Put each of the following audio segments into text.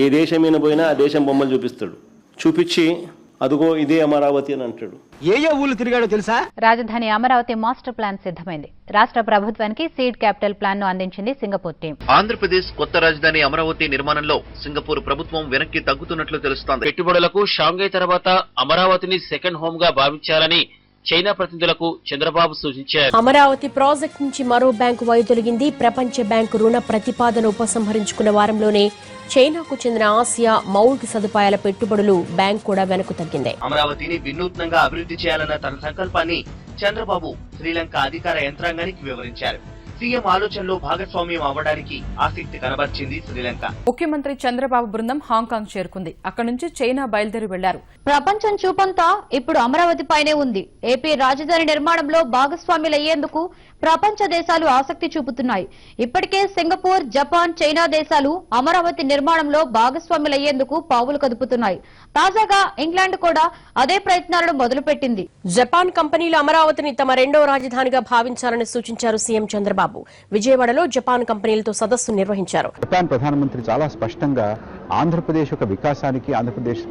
ఏ దేశమైన పోయినా ఆ దేశం బొమ్మలు చూపిస్తాడు. చూపించి అదిగో ఇదే అమరావతి అని అంటాడు. ఏ ఊళ్ళు తిరిగాడో తెలుసా? రాజధాని అమరావతి మాస్టర్ ప్లాన్ సిద్ధమైంది. రాష్ట్ర ప్రభుత్వానికి సీడ్ క్యాపిటల్ ప్లాన్ ను అందించింది సింగపూర్ టీం. ఆంధ్రప్రదేశ్ కొత్త రాజధాని అమరావతి నిర్మాణంలో సింగపూర్ ప్రభుత్వం వెనక్కి తగ్గుతున్నట్లు తెలుస్తోంది. పెట్టుబడులకు షాంఘై తర్వాత అమరావతిని సెకండ్ హోమ్ గా భావించాలని చైనా ప్రతినిధులకు చంద్రబాబు సూచించారు. అమరావతి ప్రాజెక్టు నుంచి మరో బ్యాంకు వైదొలిగింది. ప్రపంచ బ్యాంకు రుణ ప్రతిపాదన ఉపసంహరించుకున్న వారంలోనే చైనాకు చెందిన ఆసియా మౌలిక సదుపాయాల పెట్టుబడులు బ్యాంకు కూడా వెనక్కు తగ్గింది. అమరావతిని వినూత్నంగా అభివృద్ధి చేయాలన్న తన సంకల్పాన్ని చంద్రబాబు శ్రీలంక అధికార యంత్రాంగానికి వివరించారు. సీఎం ఆలోచనలో భాగస్వామ్యం అవ్వడానికి ఆసక్తి కనబర్చింది శ్రీలంక. ముఖ్యమంత్రి చంద్రబాబు బృందం హాంకాంగ్ చేరుకుంది. అక్కడి నుంచి చైనా బయలుదేరి వెళ్లారు. ప్రపంచం చూపంతా ఇప్పుడు అమరావతి పైనే ఉంది. ఏపీ రాజధాని నిర్మాణంలో భాగస్వాములయ్యేందుకు ప్రపంచ దేశాలు ఆసక్తి చూపుతున్నాయి. ఇప్పటికే సింగపూర్, జపాన్, చైనా దేశాలు అమరావతి నిర్మాణంలో భాగస్వాములయ్యేందుకు పావులు కదుపుతున్నాయి. తాజాగా ఇంగ్లాండ్ కూడా అదే ప్రయత్నాలను మొదలుపెట్టింది. జపాన్ కంపెనీలు అమరావతిని తమ రెండో రాజధానిగా భావించాలని సూచించారు సీఎం చంద్రబాబు. విజయవాడలో జపాన్ కంపెనీలతో సదస్సు నిర్వహించారు. జపాన్ ప్రధానమంత్రి చాలా స్పష్టంగా ఆంధ్రప్రదేశ్ యొక్క వికాసానికి, ఆంధ్రప్రదేశ్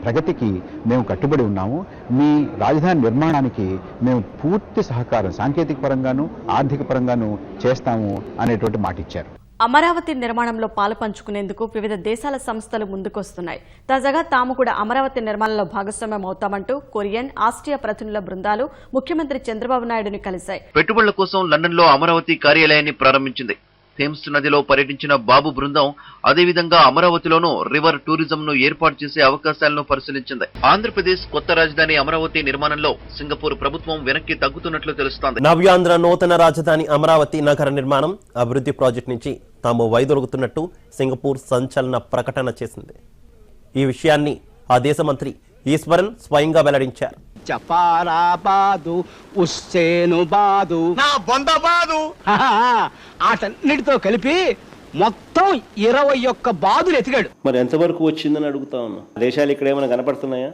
ప్రగతికి మేము కట్టుబడి ఉన్నాము. మీ రాజధాని నిర్మాణానికి మేము పూర్తి సహకారం సాంకేతిక పరంగాను ఆర్థిక పరంగాను చేస్తాము అనేటువంటి మాట ఇచ్చారు. అమరావతి నిర్మాణంలో పాలు పంచుకునేందుకు వివిధ దేశాల సంస్థలు ముందుకొస్తున్నాయి. తాజాగా తాము కూడా అమరావతి నిర్మాణంలో భాగస్వామ్యం అవుతామంటూ కొరియన్, ఆస్ట్రియా ప్రతినిధుల బృందాలు ముఖ్యమంత్రి చంద్రబాబు నాయుడుని కలిశాయి. పెట్టుబడుల కోసం లండన్ లో అమరావతి కార్యాలయాన్ని ప్రారంభించింది. థేమ్స్ నదిలో పర్యటించిన బాబు బృందం అదేవిధంగా అమరావతిలోనూ రివర్ టూరిజం ను ఏర్పాటు చేసే అవకాశాలను పరిశీలించింది. ఆంధ్రప్రదేశ్ కొత్త రాజధాని అమరావతి నిర్మాణంలో సింగపూర్ ప్రభుత్వం వెనక్కి తగ్గుతున్నట్లు తెలుస్తోంది. నవ్యాంధ్ర నూతన రాజధాని అమరావతి నగర నిర్మాణం అభివృద్ధి ప్రాజెక్టు నుంచి తాము వైదొలుగుతున్నట్టు సింగపూర్ సంచలన ప్రకటన చేసింది. ఈ విషయాన్ని ఆ దేశ మంత్రి ఈశ్వరన్ స్వయంగా వెల్లడించారు. ఆటన్నిటితో కలిపి మొత్తం 21 బాదులు ఎతికాడు. మరి ఎంతవరకు వచ్చిందని అడుగుతా ఉన్నా. దేశాలు ఇక్కడ ఏమైనా కనపడుతున్నాయా?